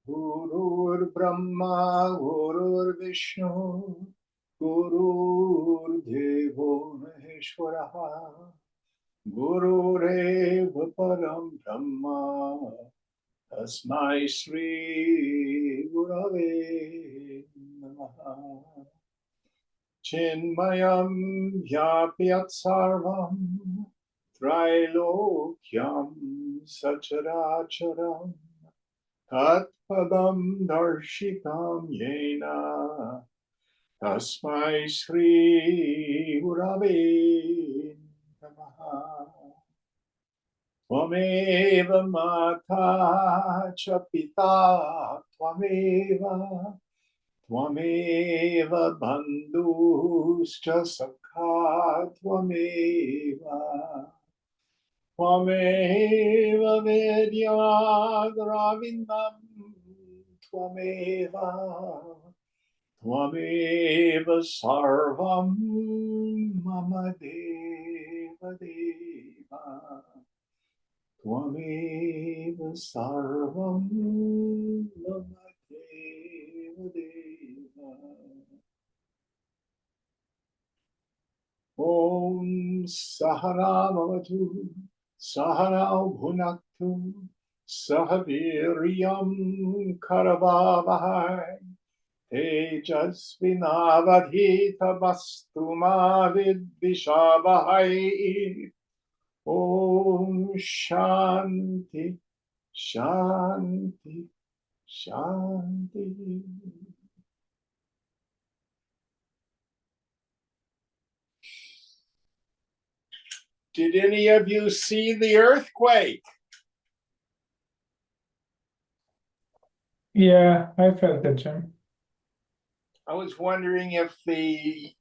Gurur Brahma, Gurur Vishnu, Gurur Devo Maheshwaraha, Gurureva Param Brahma, Tasmai Shri Gurave Namaha. Chinmayam Vyapyat Sarvam, Trilokyam Sacharacharam, Tatpadam Darshikam Yena, Tasmai Shri Gurave Namaha. Tvameva Mata Cha Pita Tvameva, Tvameva Bandhuscha Sakha Tvameva, Tvameva Vedyadravindam Tvameva, Tvameva Sarvam Mama Deva Deva, Tvameva Sarvam Mama Deva Deva. Om Sahana Mavatu, Sahana Bhunaktu, Sahaviryam Karavavahai, Tejasvinavadhita Vastuma Vidvishavahai. Om Shanti, Shanti, Shanti. Did any of you see the earthquake? Yeah, I felt it, Jim. I was wondering if the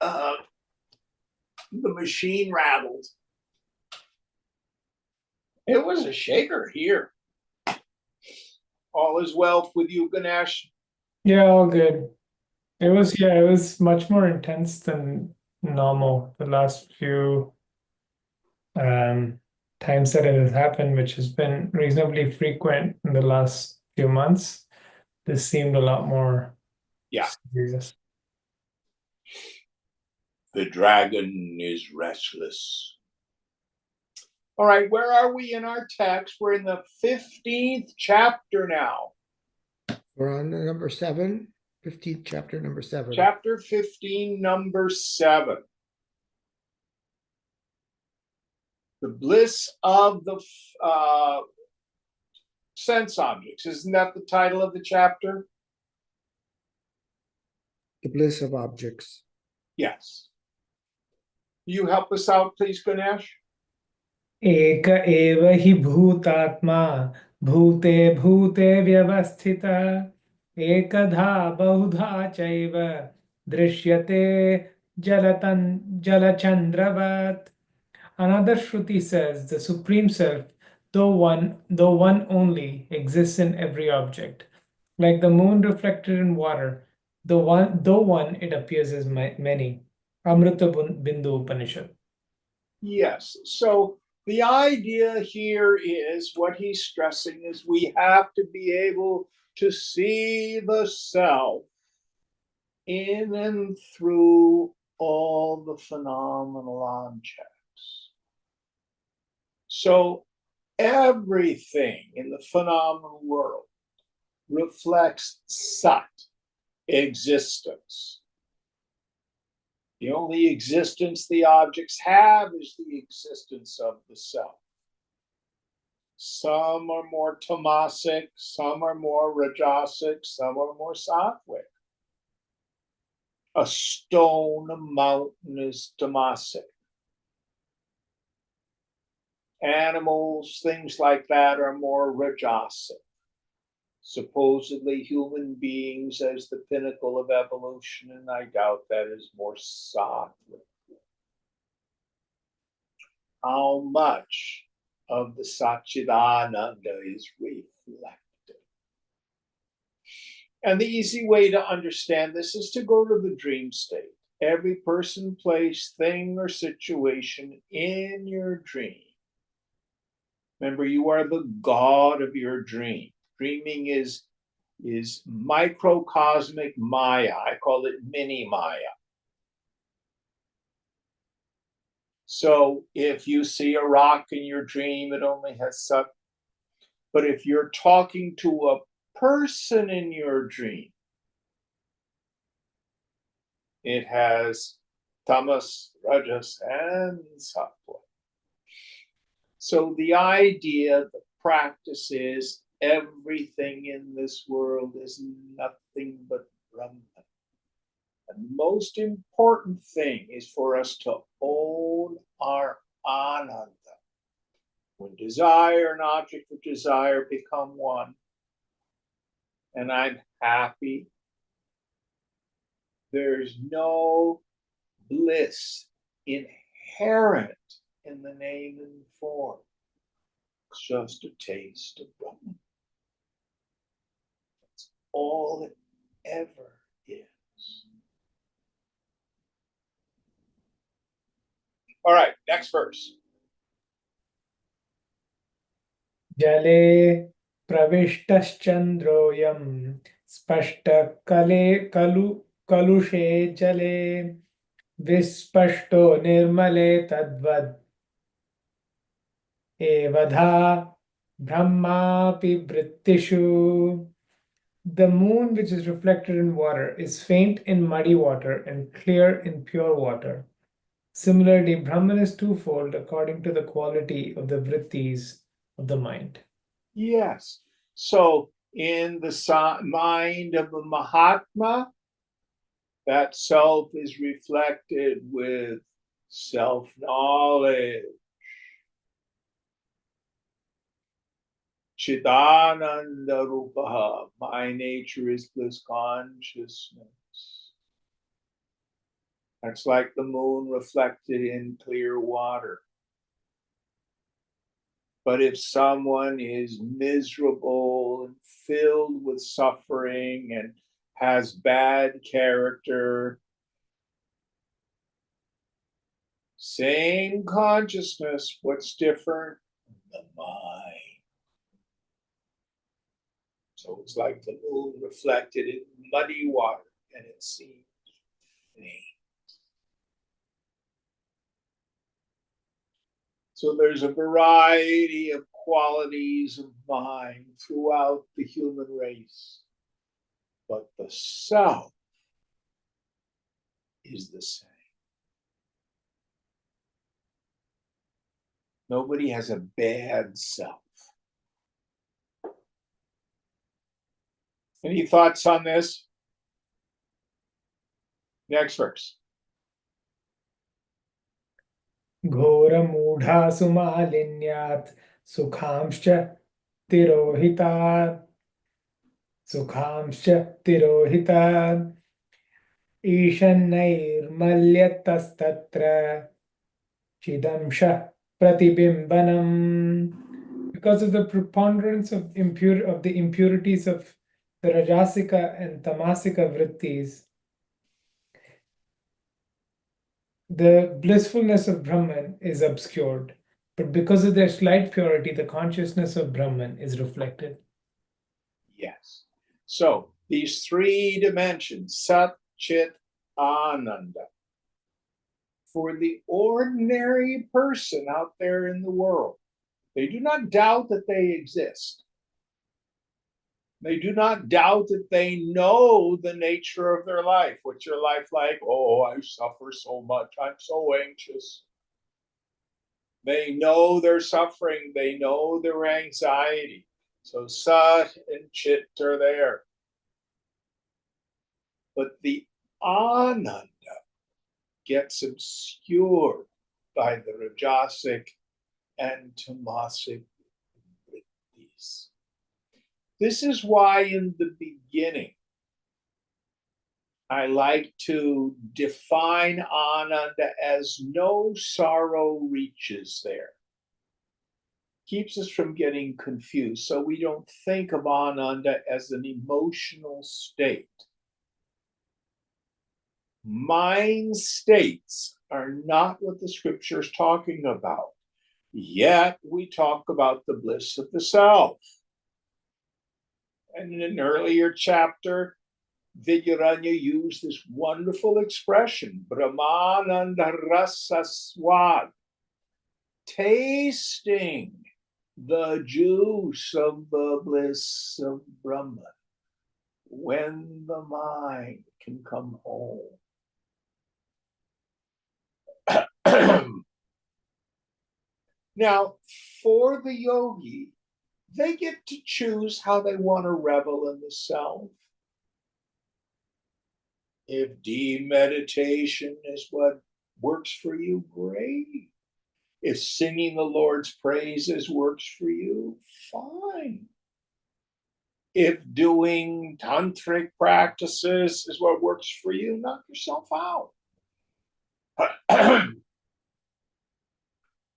machine rattled. It was a shaker here. All is well with you, Ganesh? Yeah, all good. It was much more intense than normal the last few times that it has happened, which has been reasonably frequent in the last few months. This seemed a lot more serious. The dragon is restless. All right, where are we in our text? We're in the 15th chapter now. We're on number 7, 15th chapter, number 7. Chapter 15, number 7. The bliss of the sense objects. Isn't that the title of the chapter? The bliss of objects. Yes. You help us out, please, Ganesh? एक एव हि भूतात्मा भूते भूते व्यवस्थिता एकधा बहुधा चैव दृश्यते जलचंद्रवत्. Another Shruti says the Supreme Self, though one only, exists in every object. Like the moon reflected in water, though one, it appears as many. Amrita Bindu Upanishad. Yes. So the idea here is what he's stressing is we have to be able to see the self in and through all the phenomenal objects. So everything in the phenomenal world reflects Sat, existence. The only existence the objects have is the existence of the self. Some are more tamasic, some are more rajasic, some are more sattvic. A stone, a mountain is tamasic. Animals, things like that are more rajasic. Supposedly human beings as the pinnacle of evolution, and I doubt that is more sattvic. How much of the Satchidananda is reflected? And the easy way to understand this is to go to the dream state. Every person, place, thing, or situation in your dream. Remember, you are the god of your dream. Dreaming is microcosmic Maya. I call it mini Maya. So if you see a rock in your dream, it only has Sat. But if you're talking to a person in your dream, it has Tamas, Rajas, and Sattva. So the idea, the practice is everything in this world is nothing but Brahman. And the most important thing is for us to own our ananda. When desire and object of desire become one, and I'm happy, there's no bliss inherent in the name and form. It's just a taste of Brahman. That's all it ever is. All right, next verse. Jale pravishtaschandroyam spashta kalushe jale vispashto nirmale tadvad evadha brahmapi vrittishu. The moon, which is reflected in water, is faint in muddy water and clear in pure water. Similarly, Brahman is twofold according to the quality of the vrittis of the mind. Yes. So in the mind of a Mahatma, that self is reflected with self-knowledge. Chidananda Rupaha, my nature is bliss consciousness. That's like the moon reflected in clear water. But if someone is miserable and filled with suffering and has bad character, same consciousness, what's different? The mind. So it's like the moon reflected in muddy water, and it seems faint. So there's a variety of qualities of mind throughout the human race, but the self is the same. Nobody has a bad self. Any thoughts on this? Next verse. Ghora sumalinyat sukhamscha tirohitat ishannairmalyatastatra chidamsha pratibimbanam. Because of the preponderance of the impurities of the Rajasika and Tamasika vrittis, the blissfulness of Brahman is obscured. But because of their slight purity, the consciousness of Brahman is reflected. Yes. So these three dimensions, Sat, Chit, Ananda, for the ordinary person out there in the world, they do not doubt that they exist. They do not doubt that they know the nature of their life. What's your life like? Oh, I suffer so much. I'm so anxious. They know their suffering. They know their anxiety. So Sat and Chit are there. But the Ananda gets obscured by the Rajasic and Tamasic vrittis. This is why in the beginning, I like to define Ananda as no sorrow reaches there. keeps us from getting confused. So we don't think of Ananda as an emotional state. Mind states are not what the scripture is talking about. Yet we talk about the bliss of the self. And in an earlier chapter, Vidyaranya used this wonderful expression, Brahmananda Rasa Swad, tasting the juice of the bliss of Brahman when the mind can come home. Now, for the yogi, they get to choose how they want to revel in the self. If deep meditation is what works for you, great. If singing the Lord's praises works for you, fine. If doing tantric practices is what works for you, knock yourself out.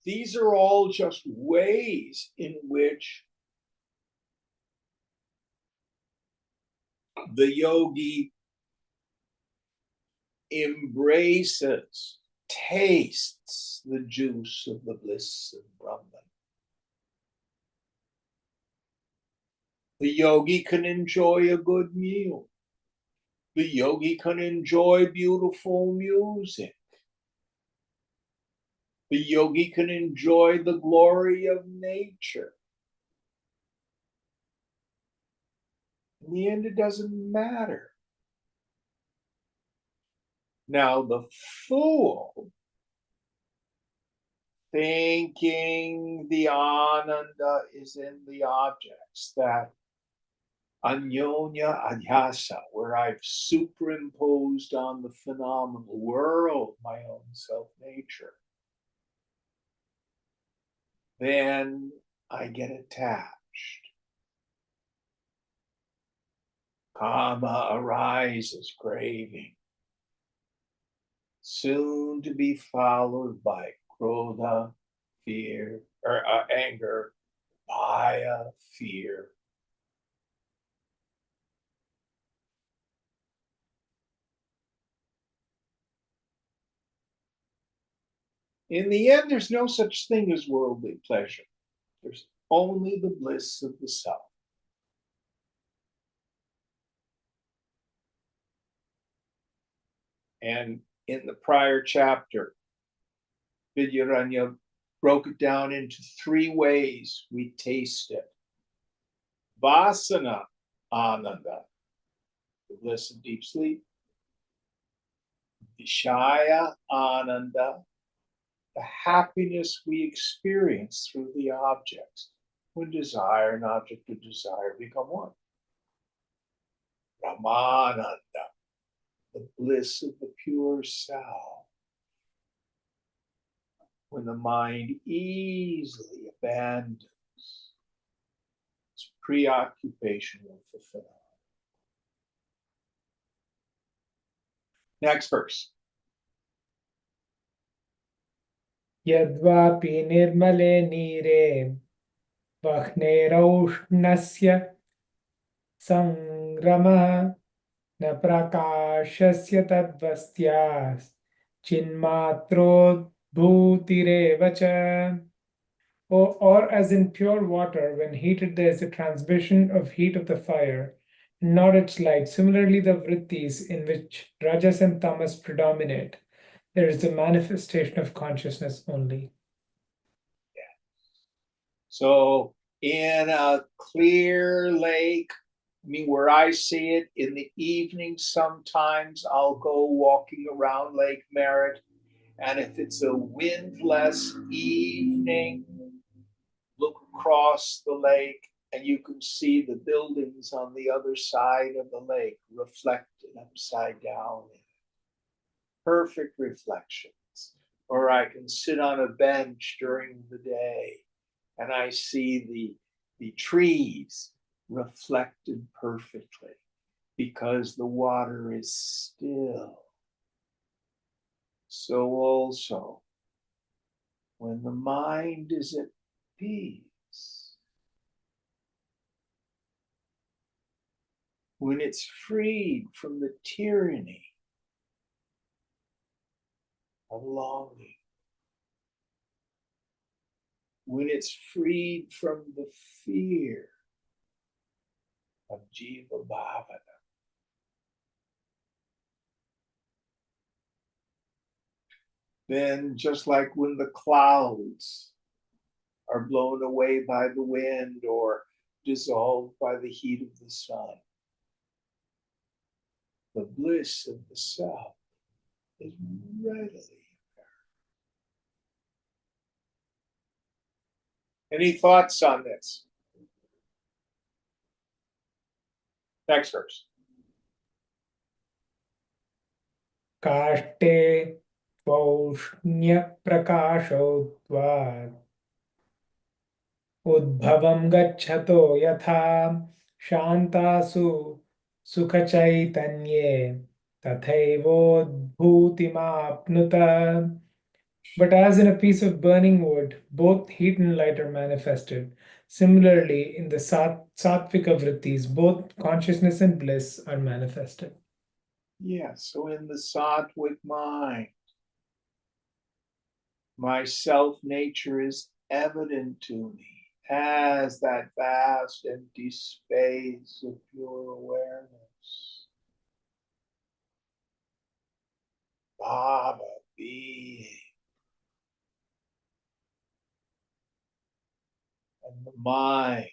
These are all just ways in which the yogi embraces, tastes the juice of the bliss of Brahman. The yogi can enjoy a good meal. The yogi can enjoy beautiful music. The yogi can enjoy the glory of nature. In the end, it doesn't matter. Now, the fool, thinking the ananda is in the objects, that anyonya adhyasa, where I've superimposed on the phenomenal world my own self-nature, then I get attached. Kama arises, craving, soon to be followed by krodha, fear, or anger, bhaya, fear. In the end, there's no such thing as worldly pleasure. There's only the bliss of the self. And in the prior chapter, Vidyaranya broke it down into three ways we taste it. Vasana ananda, the bliss of deep sleep. Vishaya ananda, the happiness we experience through the objects when desire and object of desire become one. Brahmananda, the bliss of the pure self, when the mind easily abandons its preoccupation with the phenomena. Next verse. Yadvapi nirmale nire vahneraušnasya sangrama na prakashasya tadvastyas chinmatro bhutirevacha. Or as in pure water, when heated, there is a transmission of heat of the fire, not its light. Similarly, the vrittis in which rajas and tamas predominate, there is a manifestation of consciousness only. So in a clear lake, I mean, where I see it in the evening, sometimes I'll go walking around Lake Merritt, and if it's a windless evening, look across the lake and you can see the buildings on the other side of the lake reflected upside down in perfect reflections. Or I can sit on a bench during the day and I see the trees reflected perfectly because the water is still. So also, when the mind is at peace, when it's freed from the tyranny of longing, when it's freed from the fear of Jiva Bhavana, then just like when the clouds are blown away by the wind or dissolved by the heat of the sun, the bliss of the self is readily apparent. Any thoughts on this? Next verse. काष्ठे पौष्ण्यप्रकाशोद्वात् उद्भवं गच्छतो यथा शान्तासु सुखचैतन्ये तथैवोद्भूतिमाप्नुत. But as in a piece of burning wood, both heat and light are manifested. Similarly, in the sattvika vrittis, both consciousness and bliss are manifested. Yes, so in the sattvic mind, my self nature is evident to me as that vast empty space of pure awareness. Baba being. And the mind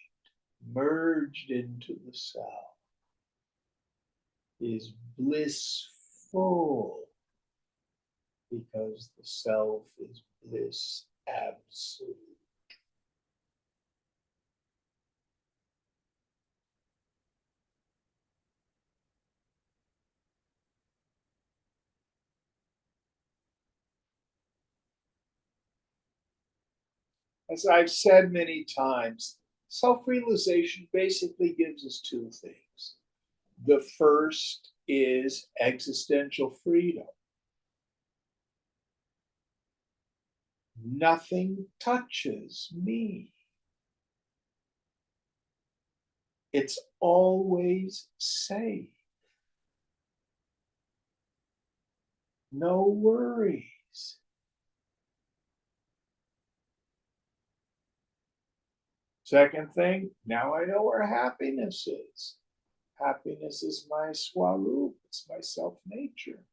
merged into the self is blissful because the self is bliss absolute. As I've said many times, self-realization basically gives us two things. The first is existential freedom. Nothing touches me. It's always safe. No worries. Second thing, now I know where happiness is. Happiness is my swarup, it's my self-nature.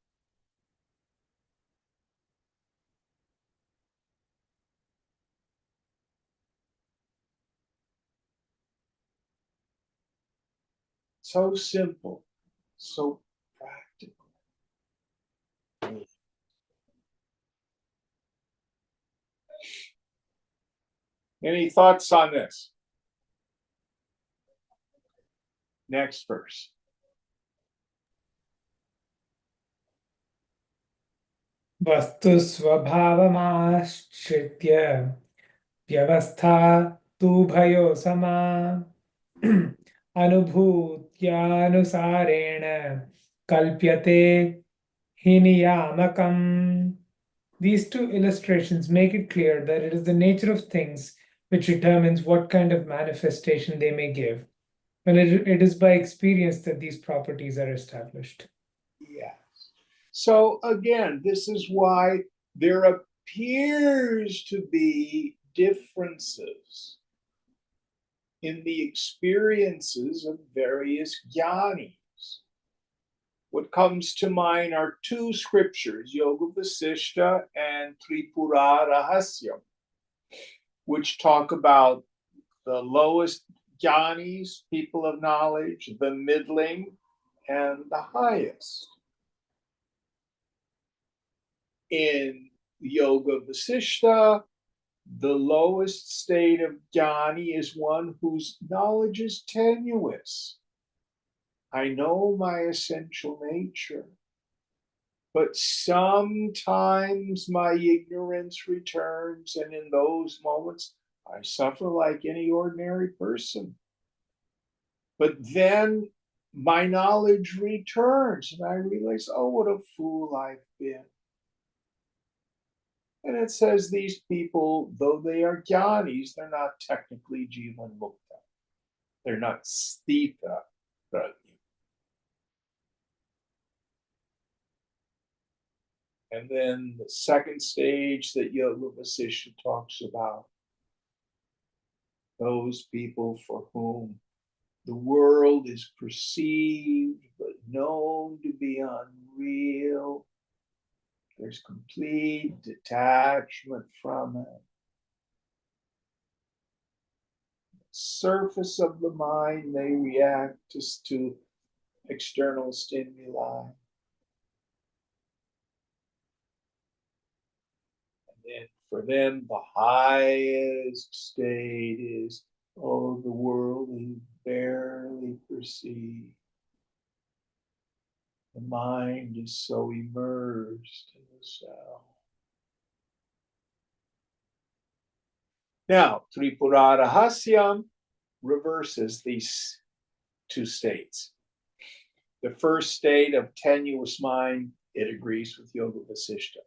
So simple, so practical. Any thoughts on this? Next verse. वस्तु स्वभावमाश्रित्य व्यवस्था तु भयो समा अनुभूत्यानुसारेण कल्प्यते हि नियामकम्. These two illustrations make it clear that it is the nature of things which determines what kind of manifestation they may give. Well, it is by experience that these properties are established. Yes. So again, this is why there appears to be differences in the experiences of various jnanis. What comes to mind are two scriptures, Yoga Vasishta and Tripura Rahasyam, which talk about the lowest jnanis, people of knowledge, the middling, and the highest. In Yoga Vasishta, the lowest state of jnani is one whose knowledge is tenuous. I know my essential nature, but sometimes my ignorance returns, and in those moments, I suffer like any ordinary person. But then my knowledge returns, and I realize, oh, what a fool I've been. And it says these people, though they are jnanis, they're not technically jivan mukta. They're not sthita prajna. And then the second stage that Yoga Vasishtha talks about, those people for whom the world is perceived but known to be unreal. There's complete detachment from it. Surface of the mind may react just to external stimuli. And then for them, the highest state is, oh, the world is barely perceived. The mind is so immersed in the self. Now, Tripura Rahasyam reverses these two states. The first state of tenuous mind, it agrees with Yoga Vasishtha.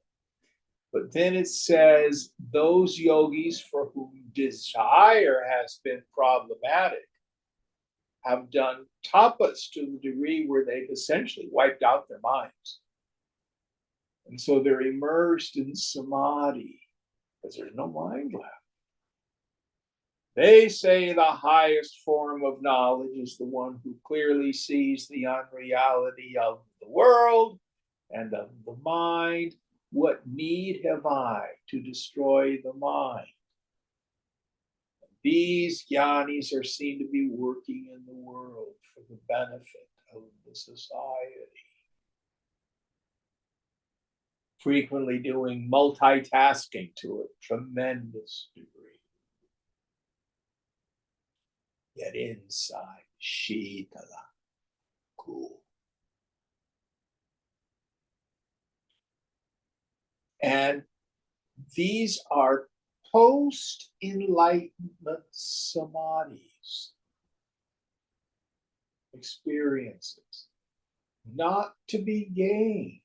But then it says those yogis for whom desire has been problematic have done tapas to the degree where they've essentially wiped out their minds. And so they're immersed in samadhi because there's no mind left. They say the highest form of knowledge is the one who clearly sees the unreality of the world and of the mind. What need have I to destroy the mind? These jnanis are seen to be working in the world for the benefit of the society. Frequently doing multitasking to a tremendous degree. Yet inside, Shitala, cool. And these are post-enlightenment samadhis, experiences, not to be gained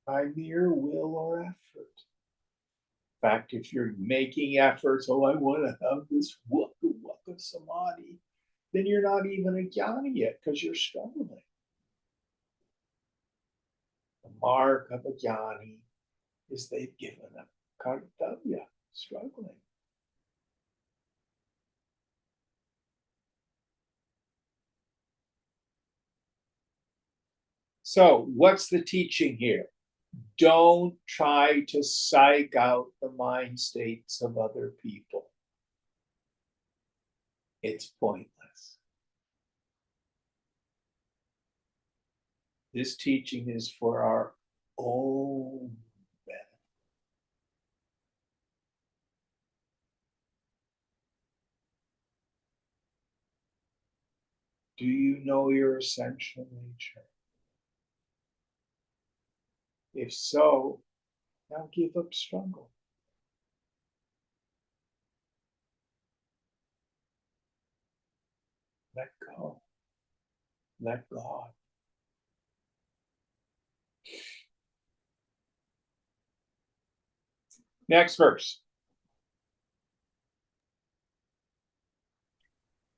by mere will or effort. In fact, if you're making efforts, oh, I want to have this waka waka samadhi, then you're not even a jnani yet because you're struggling. The mark of a jnani is they've given up kartavya, struggling. So, what's the teaching here? Don't try to psych out the mind states of other people. It's pointless. This teaching is for our own benefit. Do you know your essential nature? If so, now give up struggle. Let go. Let God. Next verse.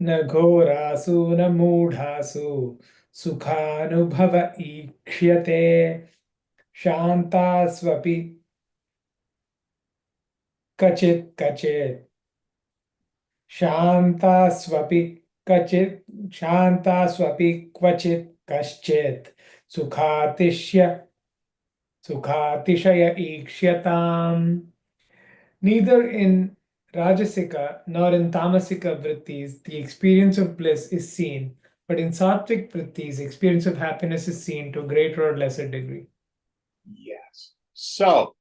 न घोरासु न मूढासु सुखानुभव ईक्ष्यते शान्तास्वपि कचित् कचित् शान्तास्वपि क्वचित् कश्चित् सुखातिशय ईक्ष्यताम्. Neither in Rajasika nor in Tamasika vrittis the experience of bliss is seen, but in Sattvic vrittis the experience of happiness is seen to a greater or lesser degree. Yes. So,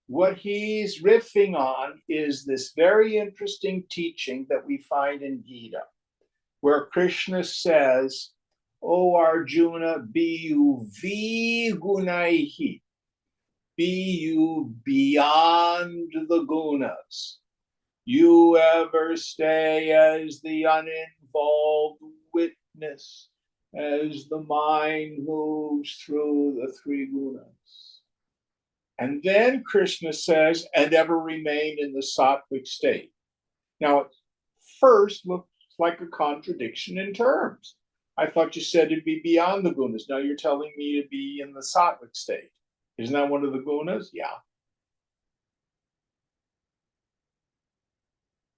what he's riffing on is this very interesting teaching that we find in Gita, where Krishna says, O Arjuna, be you vigunaihi, be you beyond the gunas. You ever stay as the uninvolved witness, as the mind moves through the three gunas. And then Krishna says, and ever remain in the sattvic state. Now, at first looks like a contradiction in terms. I thought you said it'd be beyond the gunas. Now you're telling me to be in the sattvic state. Isn't that one of the gunas? Yeah.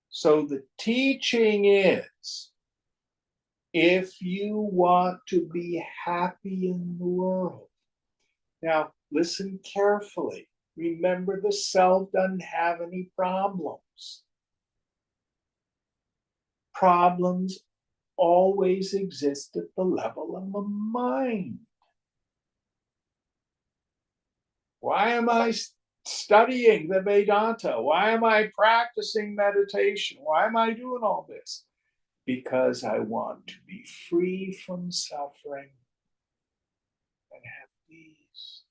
So the teaching is, if you want to be happy in the world, now listen carefully. Remember, the self doesn't have any problems. Problems always exist at the level of the mind. Why am I studying the Vedanta? Why am I practicing meditation? Why am I doing all this? Because I want to be free from suffering and have peace.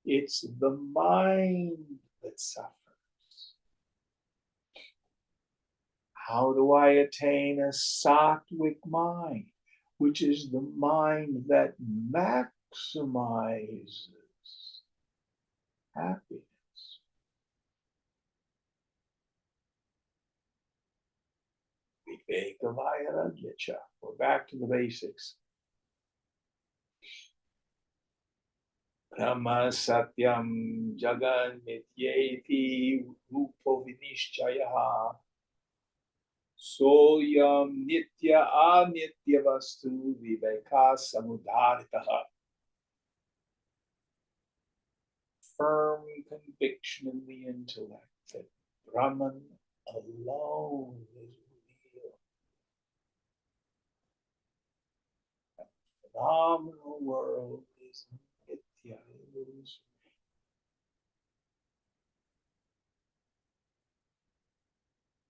It's the mind that suffers. How do I attain a sattvic mind, which is the mind that maximizes happiness? Vivekavairagyacha. We're back to the basics. Brahma Satyam Jagan Nityeti Rupo Vinishchayaha Soyam Nitya Anitya Vastu Viveka Samudharitaha. Firm conviction in the intellect that Brahman alone is real. The phenomenal world is Nitya, illusion.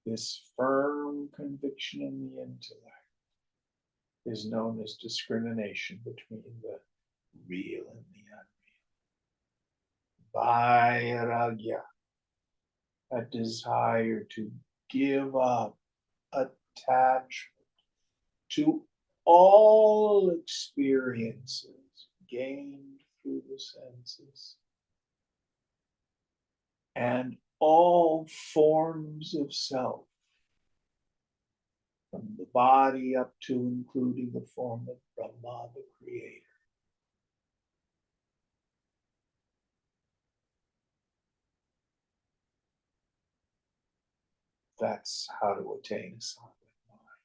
This firm conviction in the intellect is known as discrimination between the real and the unreal. Vairagya, a desire to give up attachment to all experiences gained through the senses and all forms of self, from the body up to including the form of Brahma, the creator. That's how to attain a sattvic mind.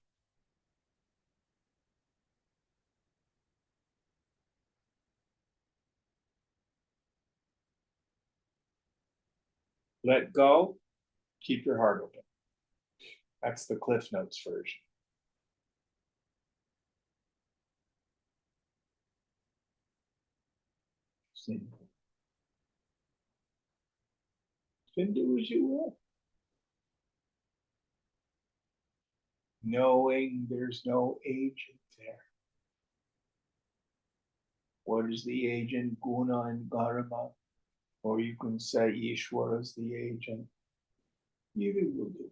Let go, keep your heart open. That's the Cliff Notes version. Simple. Then do as you will. Knowing there's no agent there. What is the agent? Guna and Dharma. Or you can say Ishwara is the agent. Either will do.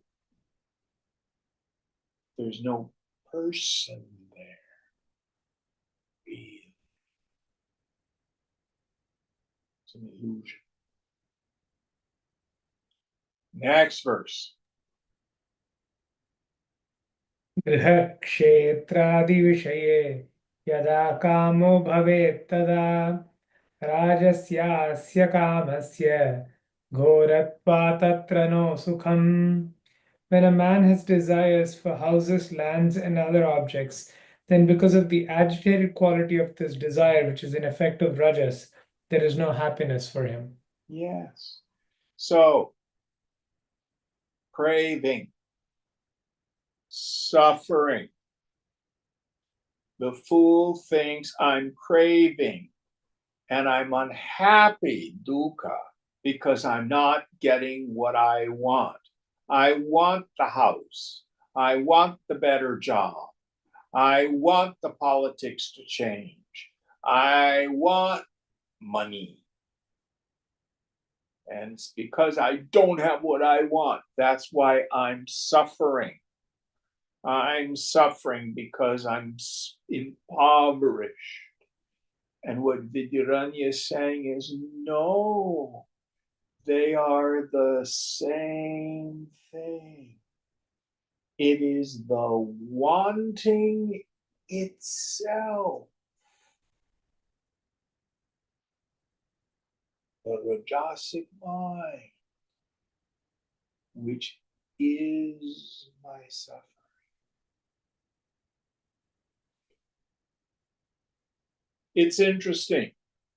There's no person there. Real. It's an illusion. Next verse. गृहक्षेत्रादिविषये यदा कामो भवेत् तदा राजस्यास्य कामस्य घोरत्वात् तत्र no सुखम्. When a man has desires for houses, lands, and other objects, then because of the agitated quality of this desire, which is an effect of rajas, there is no happiness for him. Yes. So, craving, suffering. The fool thinks I'm craving and I'm unhappy, dukkha, because I'm not getting what I want. I want the house. I want the better job. I want the politics to change. I want money. And it's because I don't have what I want. That's why I'm suffering. I'm suffering because I'm impoverished. And what Vidyaranya is saying is, no, they are the same thing. It is the wanting itself. the Rajasic mind, which is my suffering. It's interesting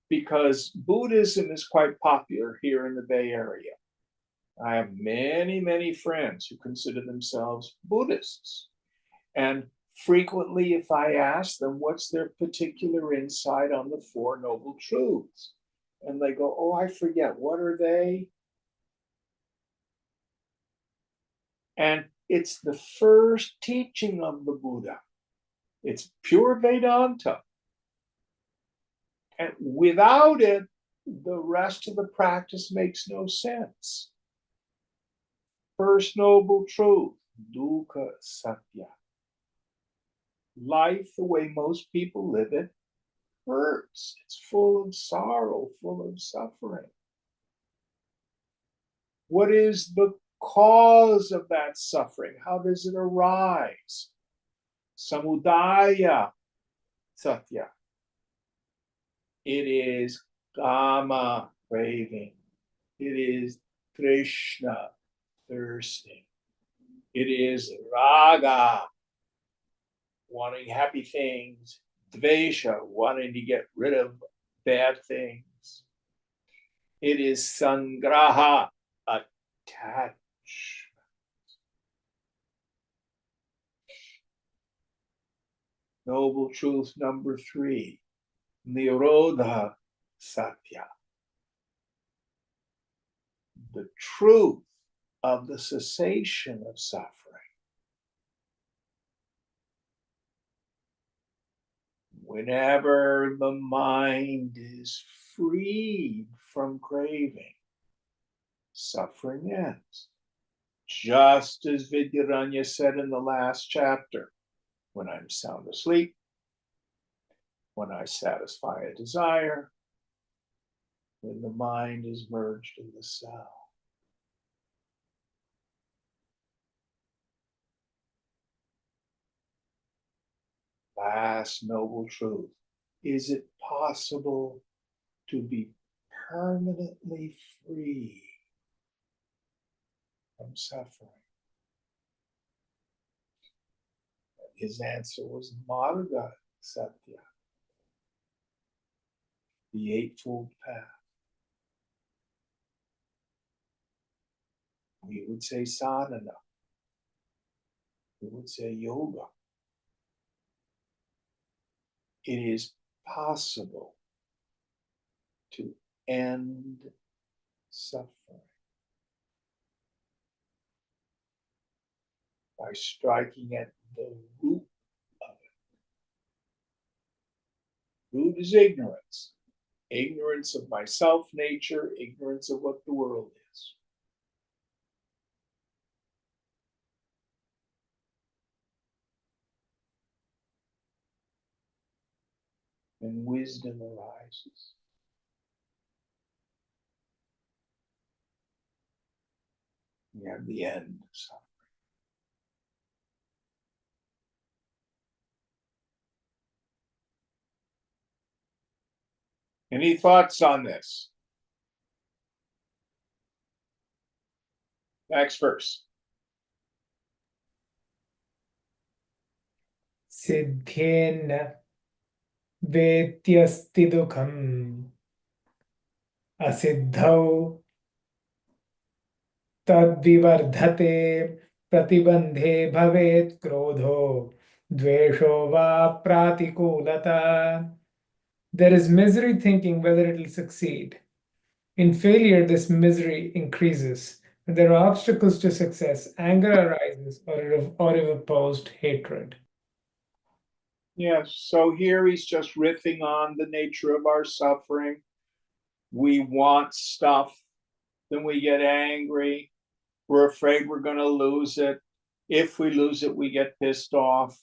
because Buddhism is quite popular here in the Bay Area. I have many, many friends who consider themselves Buddhists. And frequently, if I ask them what's their particular insight on the Four Noble Truths, and they go, oh, I forget, what are they? And it's the first teaching of the Buddha. It's pure Vedanta. And without it, the rest of the practice makes no sense. First noble truth, dukkha satya. Life, the way most people live it, hurts. It's full of sorrow, full of suffering. What is the cause of that suffering? How does it arise? Samudaya satya. It is kama, craving. It is Krishna, thirsting. It is raga, wanting happy things. Dvesha, wanting to get rid of bad things. It is sangraha, attachment. Noble truth number 3, nirodha satya. The truth of the cessation of suffering. Whenever the mind is freed from craving, suffering ends. Just as Vidyaranya said in the last chapter, when I'm sound asleep, when I satisfy a desire, when the mind is merged in the cell. Last noble truth. Is it possible to be permanently free from suffering? His answer was Marga Satya, the Eightfold Path. We would say sadhana. We would say yoga. It is possible to end suffering by striking at the root of it. Root is ignorance. Ignorance of myself, nature, ignorance of what the world is. And wisdom arises. We have the end of suffering. Any thoughts on this? Next verse. Siddhena vetyasti dukham asiddhau tadvivardhate pratibandhe bhavet krodho dvesho va pratikulata. There is misery thinking whether it will succeed. In failure, this misery increases. When there are obstacles to success, anger arises or if opposed, hatred. Yes, so here he's just riffing on the nature of our suffering. We want stuff, then we get angry. We're afraid we're going to lose it. If we lose it, we get pissed off.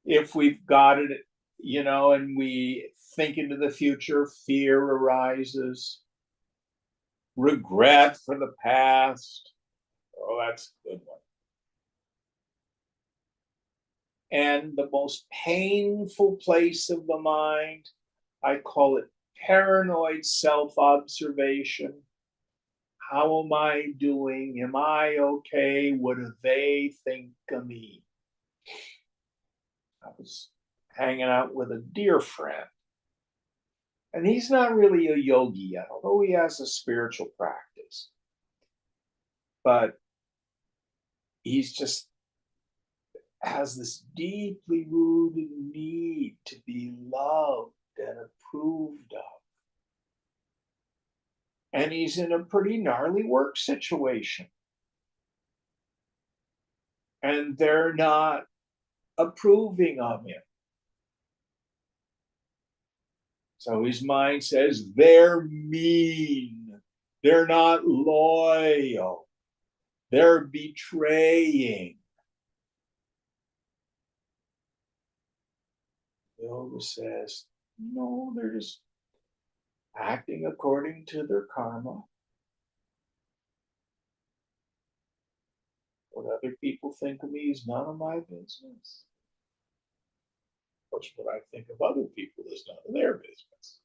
If we've got it, and we think into the future, fear arises. Regret for the past. Oh, that's a good one. And the most painful place of the mind, I call it paranoid self-observation. How am I doing? Am I okay? What do they think of me? I was hanging out with a dear friend, and he's not really a yogi yet, although he has a spiritual practice. But he's just has this deeply rooted need to be loved and approved of. And he's in a pretty gnarly work situation. And they're not approving of him. So his mind says, they're mean. They're not loyal. They're betraying. Yoga says, no, they're just acting according to their karma. What other people think of me is none of my business. Of course, what I think of other people is none of their business.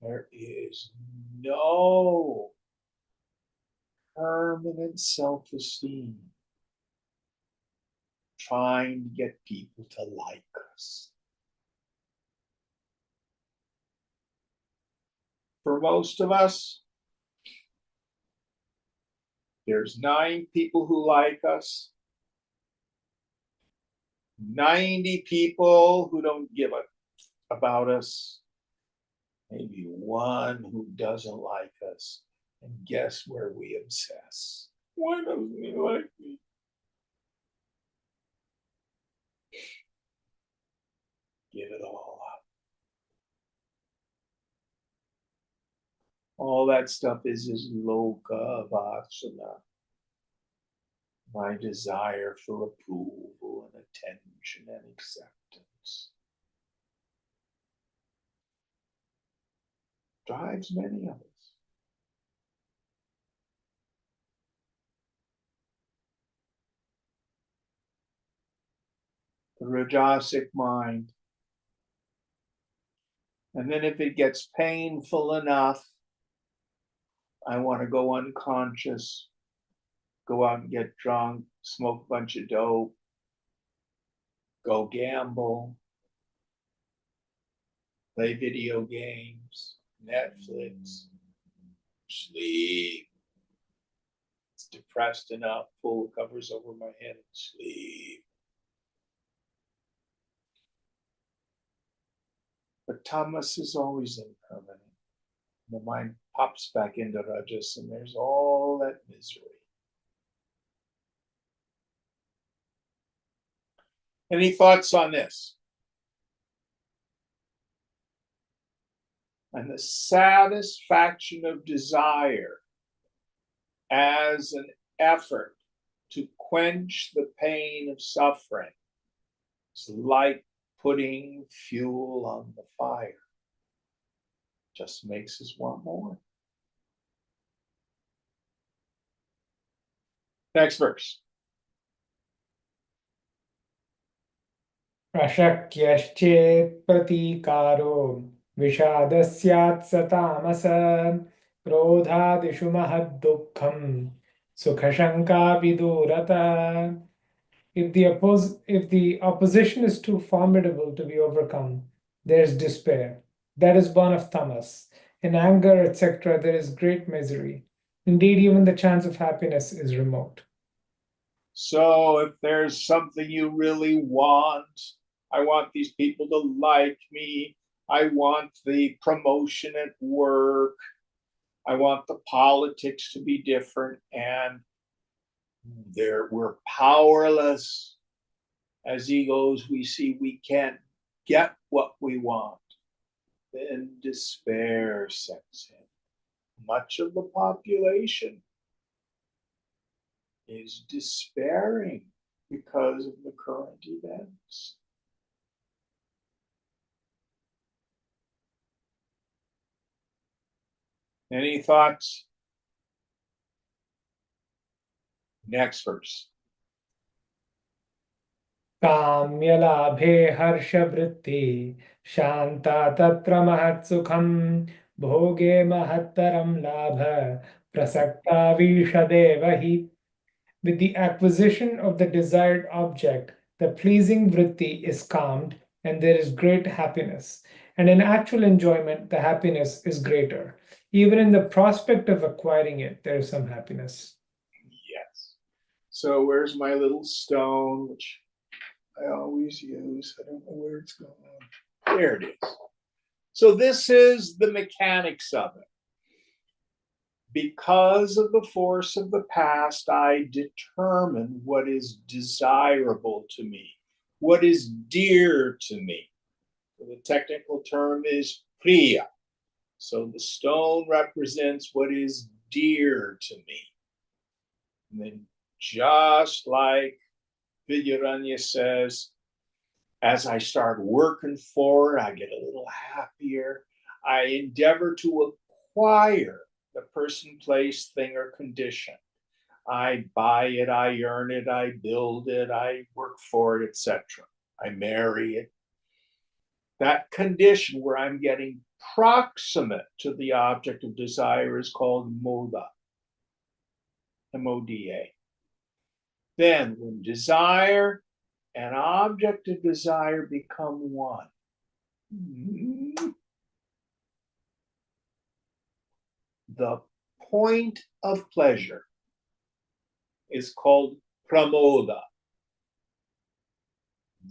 There is no permanent self-esteem trying to get people to like us. For most of us, there's 9 people who like us, 90 people who don't give a about us, maybe 1 who doesn't like us. And guess where we obsess? Why doesn't he like me? Give it all up. All that stuff is loka vasana. My desire for approval and attention and acceptance drives many of us. The Rajasic mind. And then if it gets painful enough, I want to go unconscious, go out and get drunk, smoke a bunch of dope, go gamble, play video games, Netflix, sleep. It's depressed enough, pull the covers over my head and sleep. But tamas is always impermanent. The mind pops back into rajas and there's all that misery. Any thoughts on this? And the satisfaction of desire as an effort to quench the pain of suffering is like putting fuel on the fire. Just makes us want more. Next verse. अशक्यश्चेत् प्रतीकारो विषादस्यात् स तामस क्रोधादिषु महद्दुःखं सुखशङ्काभिदूरता. If the opposition is too formidable to be overcome, there is despair. That is born of tamas. In anger, etc., there is great misery. Indeed, even the chance of happiness is remote. So if there's something you really want, I want these people to like me. I want the promotion at work. I want the politics to be different. And we're powerless. As egos, we see we can't get what we want. Then despair sets in. Much of the population is despairing because of the current events. Any thoughts? Next verse. काम्यलाभे हर्षवृत्ति शान्ता तत्र महत्सुखम् भोगे महत्तरं लाभ prasakta vishadeva hi. With the acquisition of the desired object, the pleasing vritti is calmed and there is great happiness. And in actual enjoyment, the happiness is greater. Even in the prospect of acquiring it, there is some happiness. Yes. So where's my little stone, which I always use? I don't know where it's going. There it is. So this is the mechanics of it. Because of the force of the past, I determine what is desirable to me, what is dear to me. So the technical term is priya. So the stone represents what is dear to me. And then just like Vidyaranya says, as I start working for it, I get a little happier. I endeavor to acquire the person, place, thing, or condition. I buy it, I earn it, I build it, I work for it, etc. I marry it. That condition where I'm getting proximate to the object of desire is called moda, M-O-D-A. Then when desire and object of desire become one, the point of pleasure is called pramoda.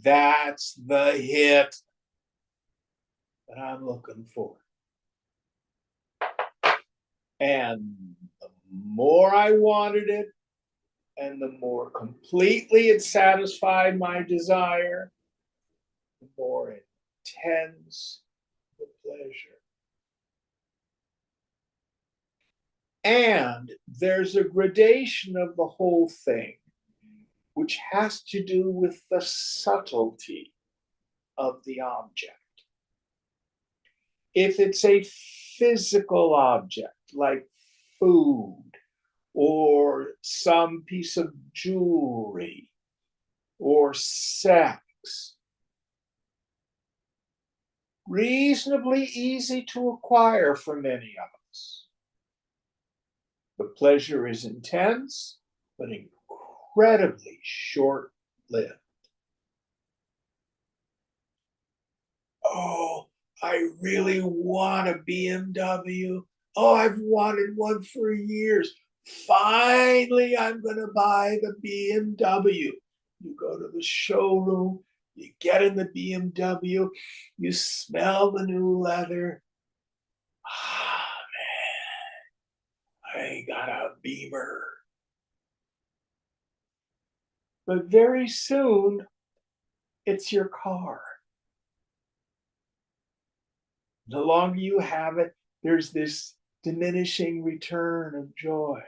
That's the hit that I'm looking for. And the more I wanted it, and the more completely it satisfied my desire, the more intense the pleasure. And there's a gradation of the whole thing, which has to do with the subtlety of the object. If it's a physical object like food or some piece of jewelry or sex, reasonably easy to acquire for many of us. The pleasure is intense, but incredibly short-lived. Oh, I really want a BMW. Oh, I've wanted one for years. Finally, I'm going to buy the BMW. You go to the showroom, you get in the BMW, you smell the new leather. Ah, man, I got a Beamer. But very soon, it's your car. The longer you have it, there's this diminishing return of joy.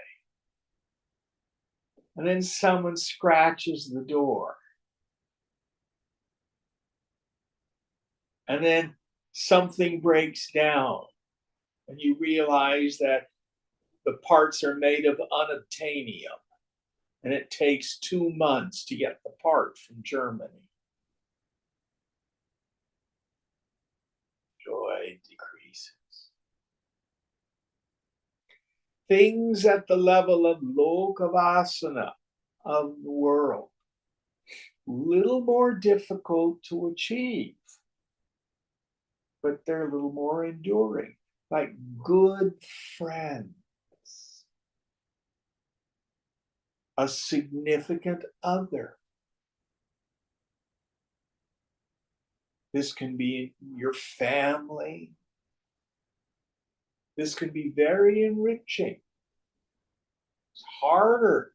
And then someone scratches the door. And then something breaks down. And you realize that the parts are made of unobtainium. And it takes 2 months to get the part from Germany. Joy decreases. Things at the level of lokavasana of the world, little more difficult to achieve, but they're a little more enduring, like good friends, a significant other. This can be your family. This can be very enriching. It's harder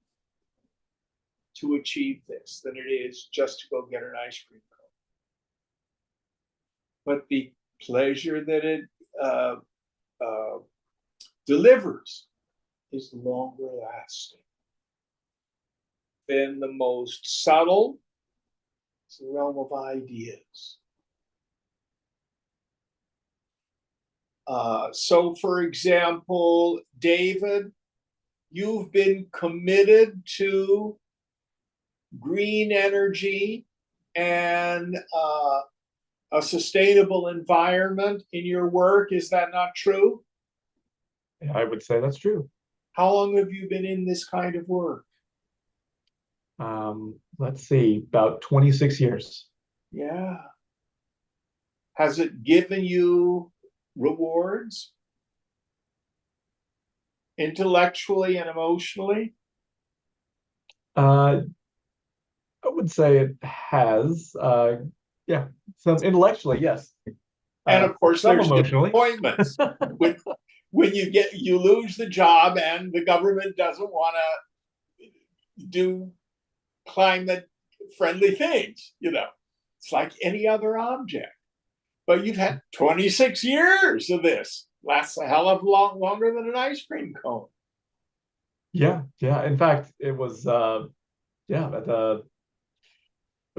to achieve this than it is just to go get an ice cream cone. But the pleasure that it delivers is longer lasting. Then the most subtle is the realm of ideas. So, for example, David, you've been committed to green energy and a sustainable environment in your work. Is that not true? I would say that's true. How long have you been in this kind of work? Let's see, about 26 years. Yeah. Has it given you rewards intellectually and emotionally? I would say it has. Yeah, some intellectually, yes. And of course, some there's emotionally. disappointments when you lose the job and the government doesn't want to do climate friendly things. It's like any other object. But you've had 26 years of this. Lasts a hell of a lot longer than an ice cream cone. Yeah. In fact, it was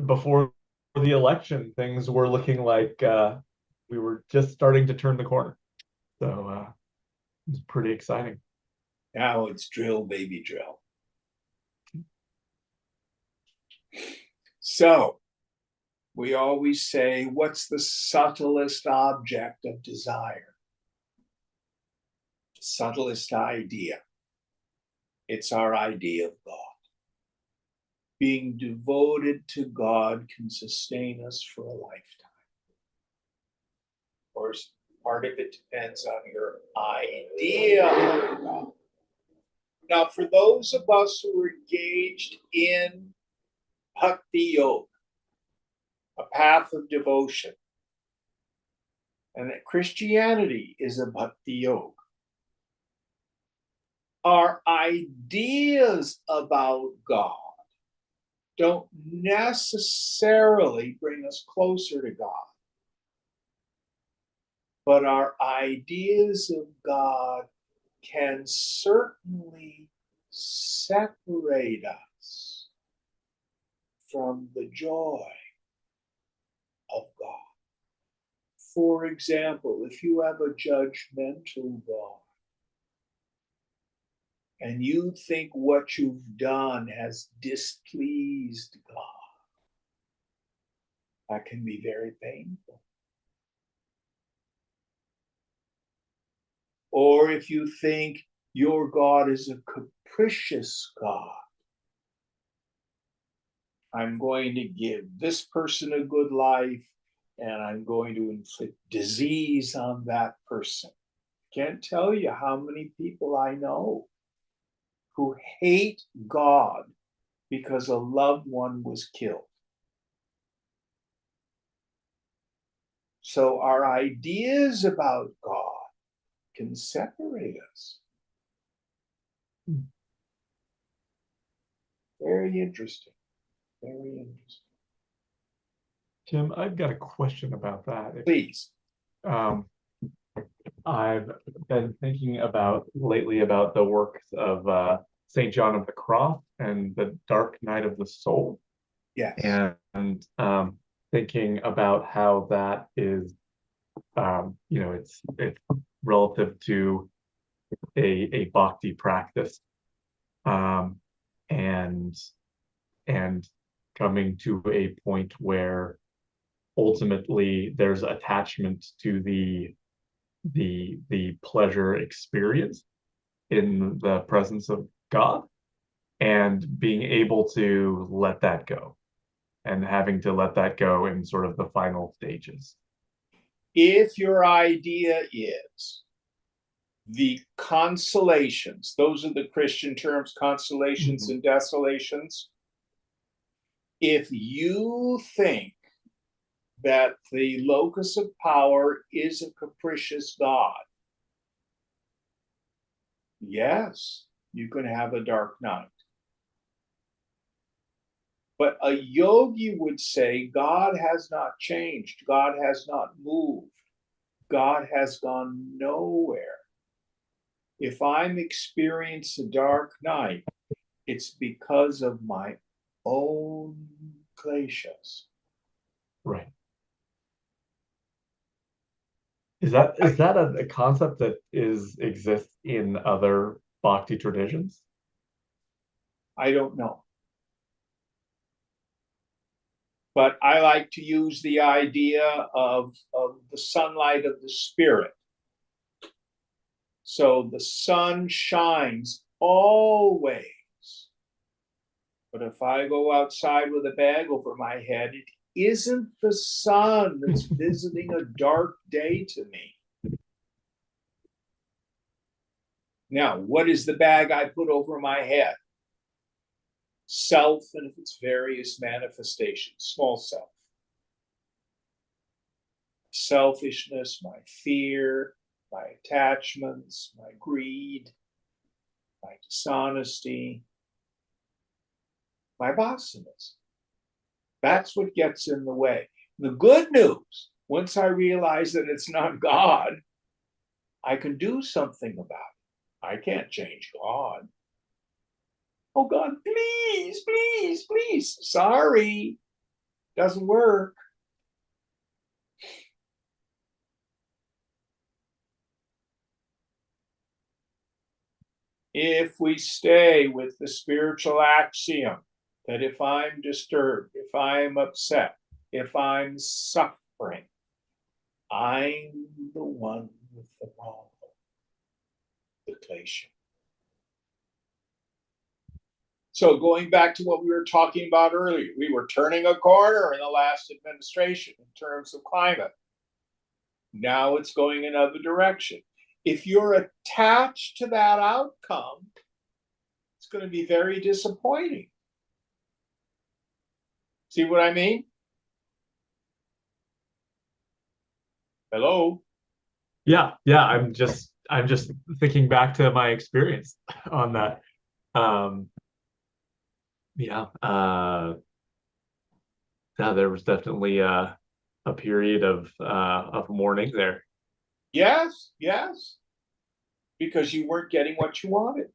before the election, things were looking like we were just starting to turn the corner. So it was pretty exciting. Now it's drill, baby, drill. So we always say, what's the subtlest object of desire? The subtlest idea. It's our idea of God. Being devoted to God can sustain us for a lifetime. Of course, part of it depends on your idea of God. Now, for those of us who are engaged in bhakti yoga, a path of devotion, and that Christianity is a bhakti yoga, our ideas about God don't necessarily bring us closer to God. But our ideas of God can certainly separate us from the joy of God. For example, if you have a judgmental God and you think what you've done has displeased God, that can be very painful. Or if you think your God is a capricious God, I'm going to give this person a good life and I'm going to inflict disease on that person. Can't tell you how many people I know who hate God because a loved one was killed. So our ideas about God can separate us. Very interesting. Very interesting. Tim, I've got a question about that. Please. I've been thinking lately about the works of St. John of the Cross and the Dark Night of the Soul. Yes. And thinking about how that is, it's relative to a bhakti practice, and coming to a point where ultimately there's attachment to the pleasure experience in the presence of God, and being able to let that go, and having to let that go in sort of the final stages. If your idea is the consolations, those are the Christian terms, consolations and desolations. If you think that the locus of power is a capricious God, yes, you can have a dark night. But a yogi would say, God has not changed. God has not moved. God has gone nowhere. If I'm experiencing a dark night, it's because of my own kleshas. Right. Is that a concept that exists in other bhakti traditions? I don't know. But I like to use the idea of the sunlight of the spirit. So the sun shines always. But if I go outside with a bag over my head, it isn't the sun that's visiting a dark day to me. Now, what is the bag I put over my head? Self and its various manifestations, small self. Selfishness, my fear, my attachments, my greed, my dishonesty, my vasanas. That's what gets in the way. The good news, once I realize that it's not God, I can do something about it. I can't change God. Oh God, please, please, please. Sorry. Doesn't work. If we stay with the spiritual axiom that if I'm disturbed, if I'm upset, if I'm suffering, I'm the one with the wrong, the klesha. So going back to what we were talking about earlier, we were turning a corner in the last administration in terms of climate. Now it's going another direction. If you're attached to that outcome, it's going to be very disappointing. See what I mean? Hello? Yeah, I'm just thinking back to my experience on that. Yeah, yeah, there was definitely a period of mourning there. Yes, yes. Because you weren't getting what you wanted.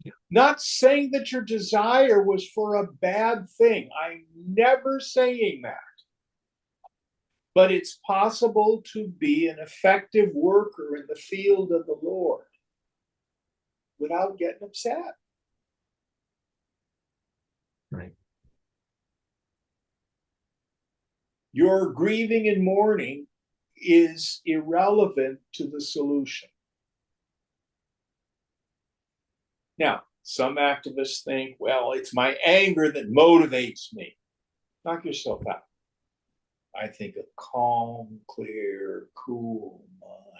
Yeah. Not saying that your desire was for a bad thing. I'm never saying that. But it's possible to be an effective worker in the field of the Lord without getting upset. Right. Your grieving and mourning is irrelevant to the solution. Now, some activists think, well, it's my anger that motivates me. Knock yourself out. I think a calm, clear, cool mind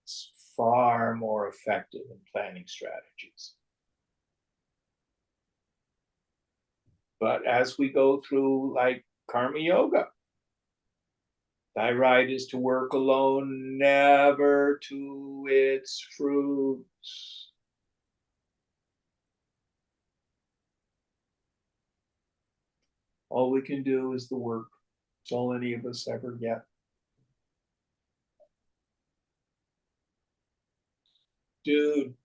is far more effective in planning strategies. But as we go through like karma yoga, thy right is to work alone, never to its fruits. All we can do is the work. It's all any of us ever get. Dude,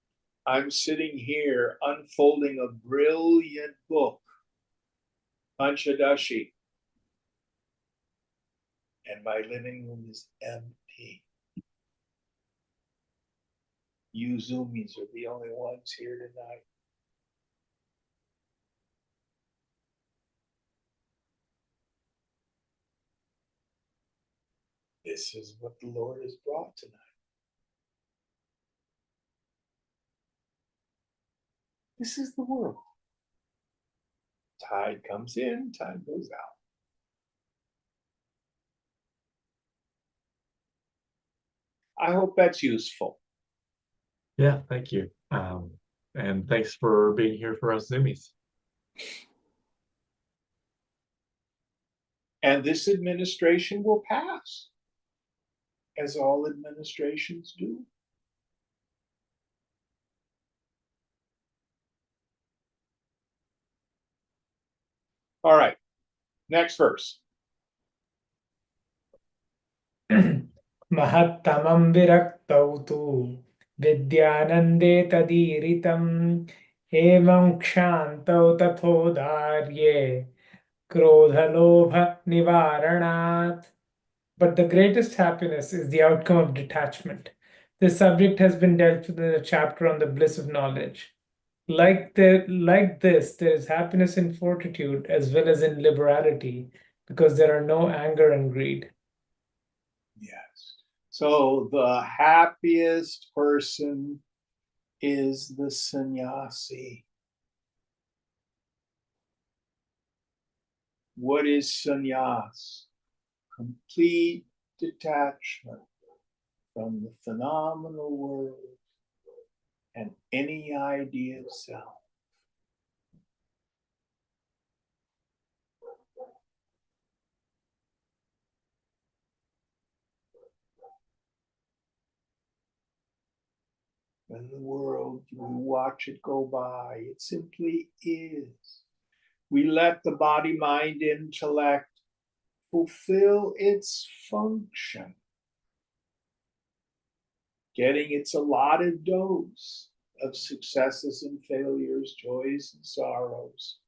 I'm sitting here unfolding a brilliant book, Panchadasi, and my living room is empty. You Zoomies are the only ones here tonight. This is what the Lord has brought tonight. This is the world. Tide comes in, tide goes out. I hope that's useful. Yeah, thank you. And thanks for being here for us Zoomies. And this administration will pass, as all administrations do. All right, next verse. महत्तमं विरक्तौ तु विद्यानन्दे तदीरितम् एवं क्षान्तौ तथोदार्ये क्रोधलोभनिवारणात्. But the greatest happiness is the outcome of detachment. This subject has been dealt with in a chapter on the bliss of knowledge. like this, there is happiness in fortitude as well as in liberality, because there are no anger and greed. Yes. So the happiest person is the sannyasi. What is sannyas? Complete detachment from the phenomenal world and any idea of self. In the world, we watch it go by. It simply is. We let the body, mind, intellect fulfill its function, getting its allotted dose of successes and failures, joys and sorrows,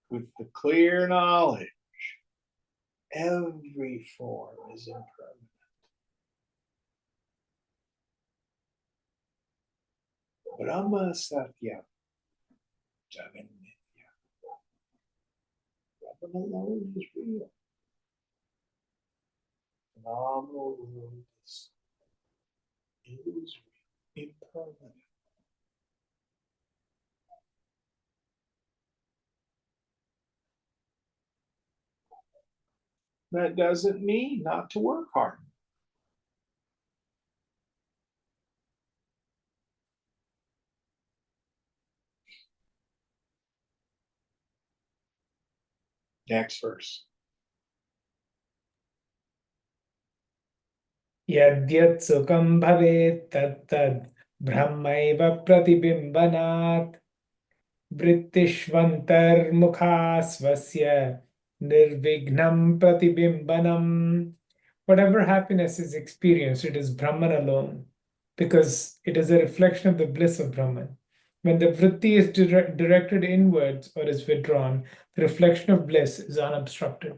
with the clear knowledge every form is impermanent. Brahma Satya Jagannathya. Brahman alone is real. Phenomenal world is illusory, impermanent. That doesn't mean not to work hard. Next verse. Yadyat sukham bhavet tat tad brahmaiva pratibimbanat vrittishvantar mukha svasya nirvignam pratibimbanam. Whatever happiness is experienced, it is Brahman alone, because it is a reflection of the bliss of Brahman. When the vritti is directed inwards or is withdrawn, the reflection of bliss is unobstructed.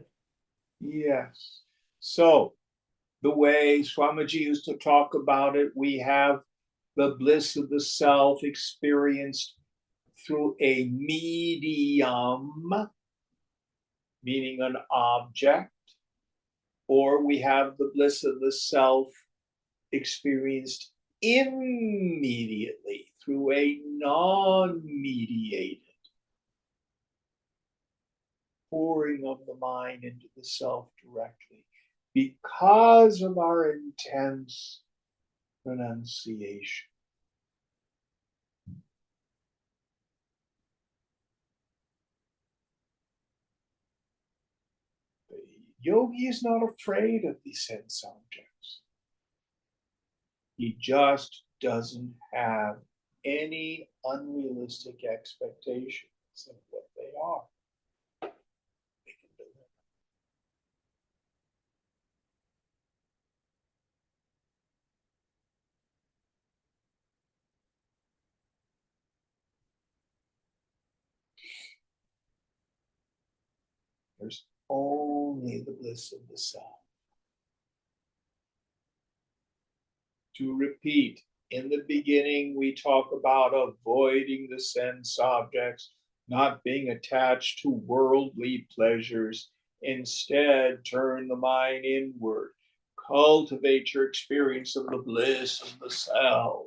Yes. So the way Swamiji used to talk about it, we have the bliss of the self experienced through a medium, meaning an object, or we have the bliss of the self experienced immediately through a non-mediated pouring of the mind into the self directly because of our intense renunciation. The yogi is not afraid of the sense objects. He just doesn't have any unrealistic expectations of what they are. They can deliver. There's only the bliss of the self. To repeat, in the beginning, we talk about avoiding the sense objects, not being attached to worldly pleasures. Instead, turn the mind inward. Cultivate your experience of the bliss of the self.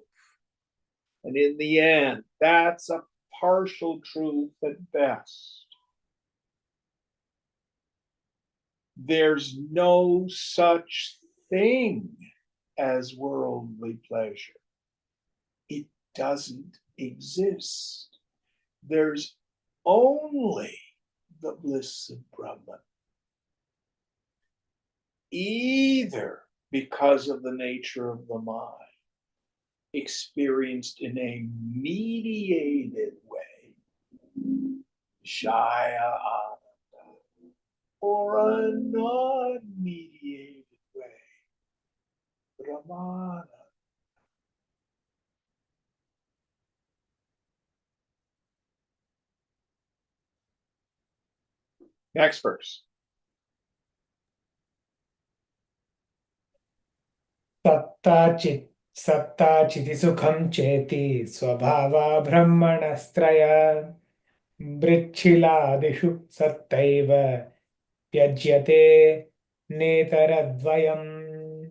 And in the end, that's a partial truth at best. There's no such thing as worldly pleasure. It doesn't exist. There's only the bliss of Brahman. Either because of the nature of the mind, experienced in a mediated way, Shaya Ananda, or a non-mediated way, Brahmana. Next verse. Satta chit Satta chiti sukham cheti swabhava brahmanastraya Brichhiladishu sattaiva pyajyate netaradvayam.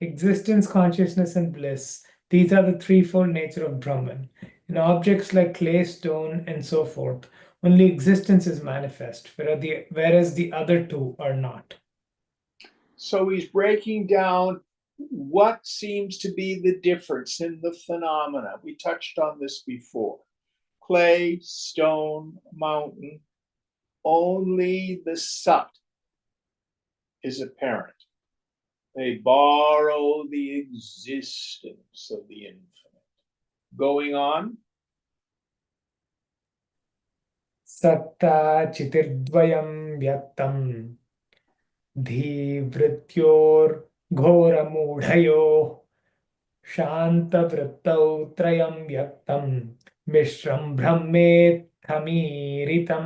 Existence, consciousness, and bliss. These are the threefold nature of Brahman. In objects like clay, stone, and so forth, only existence is manifest, whereas the other two are not. So he's breaking down what seems to be the difference in the phenomena. We touched on this before. Clay, stone, mountain, only the Sat is apparent. They borrow the existence of the infinite. Going on. Satta chitirdvayam vyaktam dhivrityor ghoramudhayo shantavrittau trayam vyaktam mishram brahmet khamiritam.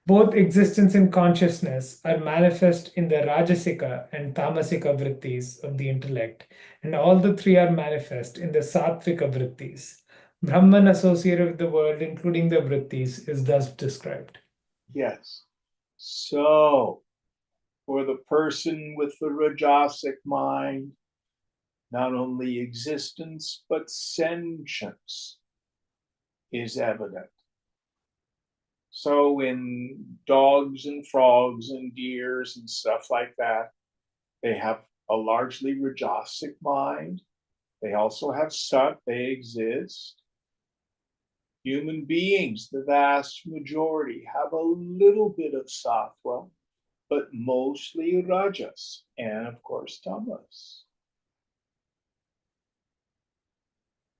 Both existence and consciousness are manifest in the Rajasika and Tamasika vrittis of the intellect, and all the three are manifest in the Sattvika vrittis. Brahman associated with the world, including the vrittis, is thus described. Yes. So, for the person with the Rajasic mind, not only existence but sentience is evident. So in dogs and frogs and deers and stuff like that, they have a largely Rajasic mind. They also have Sat, they exist. Human beings, the vast majority, have a little bit of Sattva, but mostly Rajas and, of course, Tamas.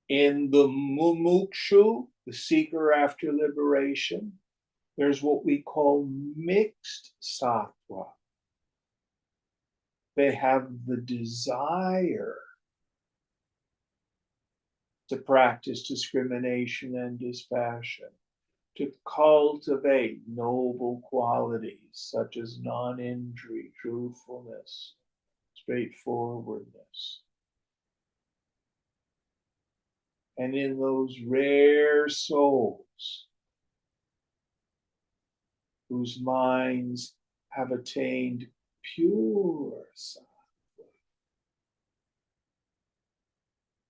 In the Mumukshu, the seeker after liberation, there's what we call mixed sattva. They have the desire to practice discrimination and dispassion, to cultivate noble qualities such as non-injury, truthfulness, straightforwardness. And in those rare souls whose minds have attained pure sattva,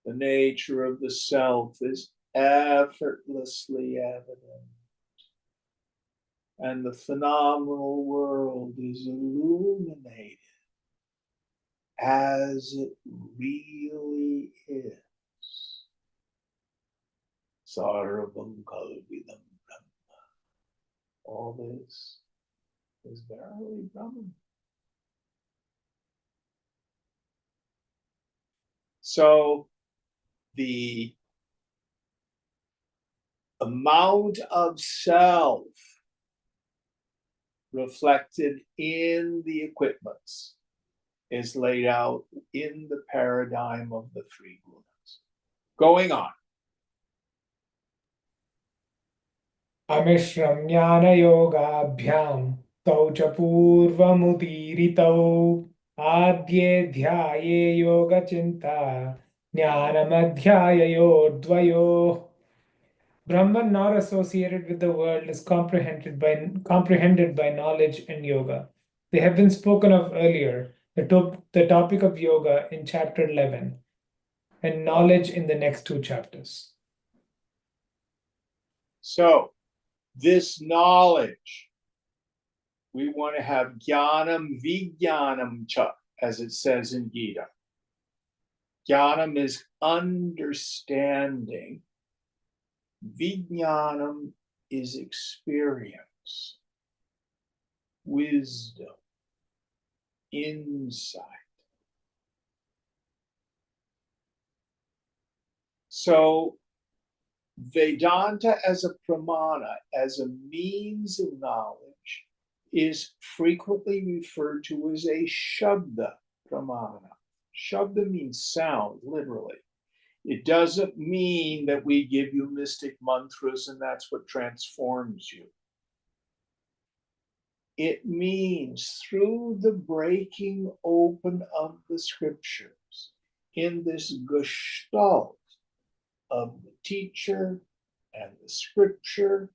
the nature of the self is effortlessly evident, and the phenomenal world is illuminated as it really is. Sarvam Kalvidam Brahma. All this is verily Brahman. So the amount of self reflected in the equipments is laid out in the paradigm of the three gunas. Going on. Amishramyanayogabhyam tau cha purvamudiritau adye dhyaye yoga chinta jnanamadhyayo dvayo. Brahman not associated with the world is comprehended by knowledge and yoga. They have been spoken of earlier, the topic of yoga in chapter 11, and knowledge in the next two chapters. So this knowledge, we want to have jnanam vijnanam cha, as it says in Gita. Jnanam is understanding. Vijnanam is experience, wisdom, insight. So Vedanta as a pramana, as a means of knowledge, is frequently referred to as a shabda pramana. Shabda means sound, literally. It doesn't mean that we give you mystic mantras and that's what transforms you. It means through the breaking open of the scriptures, in this gestalt of the teacher and the scripture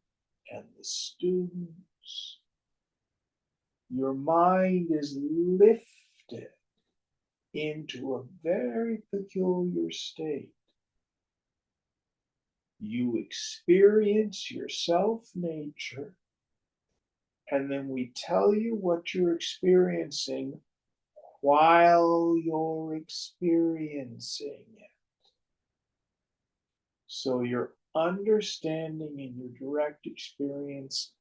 and the students. Your mind is lifted into a very peculiar state. You experience your self-nature, and then we tell you what you're experiencing while you're experiencing it. So your understanding and your direct experience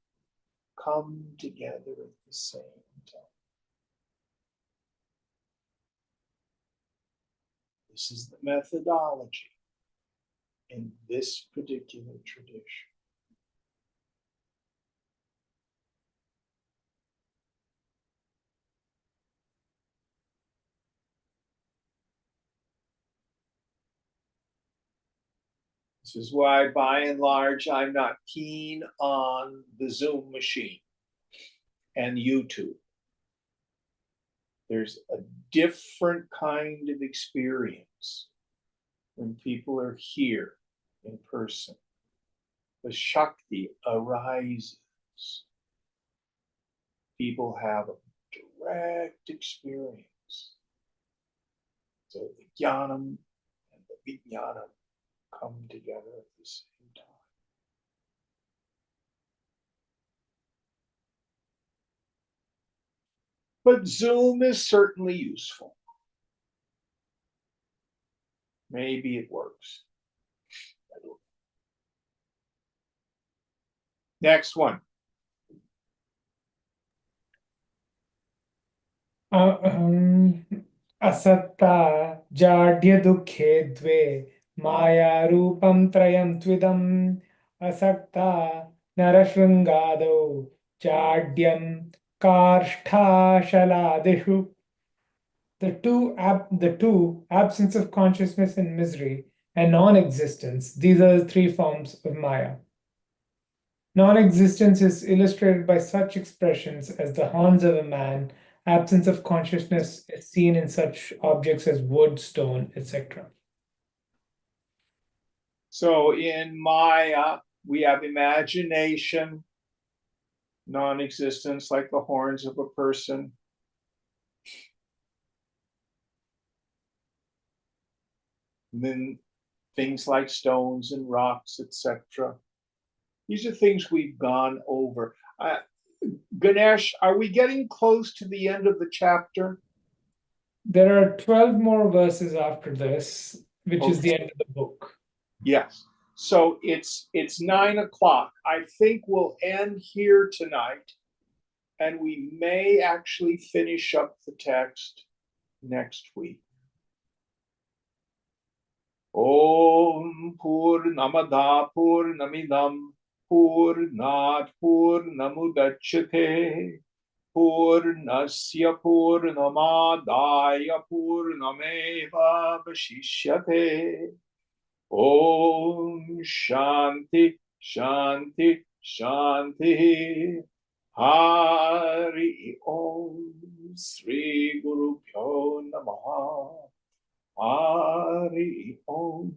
come together at the same time. This is the methodology in this particular tradition. This is why, by and large, I'm not keen on the Zoom machine and YouTube. There's a different kind of experience when people are here in person. The Shakti arises. People have a direct experience. So the Jnanam and the Vijnanam come together at the same time. But Zoom is certainly useful. Maybe it works. Next one. Asatta jadya dukhe dve maya rupam trayam tvidam asakta narashrungado jadyam karshtha shaladishu. The two, absence of consciousness and misery, and non-existence, these are the three forms of Maya. Non-existence is illustrated by such expressions as the horns of a man. Absence of consciousness is seen in such objects as wood, stone, etc. So in Maya, we have imagination, non-existence like the horns of a person. And then things like stones and rocks, etc. These are things we've gone over. Ganesh, are we getting close to the end of the chapter? There are 12 more verses after this, which is the Okay. end of the book. Yes. So it's 9 o'clock. I think we'll end here tonight, and we may actually finish up the text next week. Om Purnamada Purnamidam Purnat Purnamudachyate Purnasya Purnamadaya Purnameva Vashishyate. Om Shanti Shanti Shanti. Hari Om Sri Guru Pyo Namaha. Hari Om.